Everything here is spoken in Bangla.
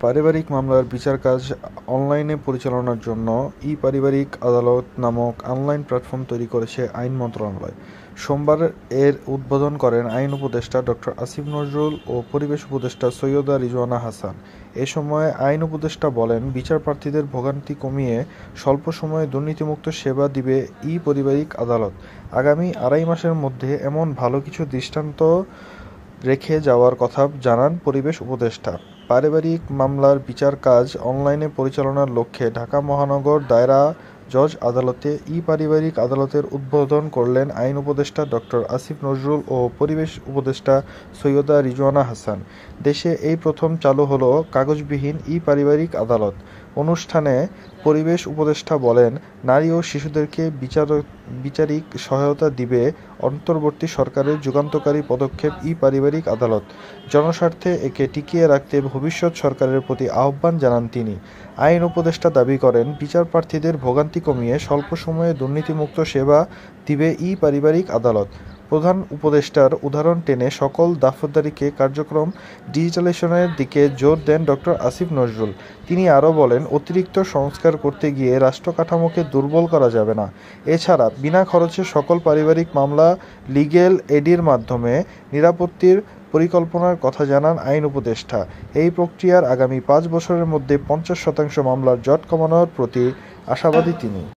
পারিবারিক মামলার বিচার কাজ অনলাইনে পরিচালনার জন্য ই-পারিবারিক আদালত নামক অনলাইন প্ল্যাটফর্ম তৈরি করেছে আইন মন্ত্রণালয়। সোমবার এর উদ্বোধন করেন আইন উপদেষ্টা ডক্টর আসিফ নজরুল ও পরিবেশ উপদেষ্টা সৈয়দা রিজওয়ানা হাসান। এ সময় আইন উপদেষ্টা বলেন, বিচার প্রার্থীদের ভোগান্তি কমিয়ে স্বল্প সময়ে দুর্নীতিমুক্ত সেবা দিবে ই-পারিবারিক আদালত। আগামী ২.৫ মাসের মধ্যে এমন ভালো কিছু দৃষ্টান্ত রেখে যাওয়ার কথা জানান পরিবেশ উপদেষ্টা। পারিবারিক মামলার বিচার কাজ অনলাইনে পরিচালনার লক্ষ্যে ঢাকা মহানগর দায়রা জজ আদালতে ই-পারিবারিক আদালতের উদ্বোধন করলেন আইন উপদেষ্টা ডক্টর আসিফ নজরুল ও পরিবেশ উপদেষ্টা সৈয়দা রিজওয়ানা হাসান। দেশে এই প্রথম চালু হলো কাগজবিহীন ই-পারিবারিক আদালত। অনুষ্ঠানে পরিবেশ উপদেষ্টা বলেন, নারী ও শিশুদেরকে বিচারিক সহায়তা দিবে অন্তর্বর্তী সরকারের যুগান্তকারী পদক্ষেপ ই-পারিবারিক আদালত। জনস্বার্থে একে টিকিয়ে রাখতে ভবিষ্যৎ সরকারের প্রতি আহ্বান জানান তিনি। আইন উপদেষ্টা দাবি করেন, বিচার প্রার্থীদের ভোগান্তি কমিয়ে স্বল্প সময়ে দুর্নীতিমুক্ত সেবা দিবে ই-পারিবারিক আদালত। প্রধান উপদেষ্টার উদাহরণ টেনে সকল দফতরকে কার্যক্রম ডিজিটালাইজেশনের দিকে জোর দেন ডক্টর আসিফ নজরুল। তিনি আরও বলেন, অতিরিক্ত সংস্কার করতে গিয়ে রাষ্ট্র কাঠামোকে দুর্বল করা যাবে না। এছাড়া বিনা খরচে সকল পারিবারিক মামলা লিগ্যাল এডির মাধ্যমে নিষ্পত্তির পরিকল্পনার কথা জানান আইন উপদেষ্টা। এই প্রক্রিয়ার আগামী ৫ বছরের মধ্যে ৫০% মামলার জট কমানোর প্রতি আশাবাদী তিনি।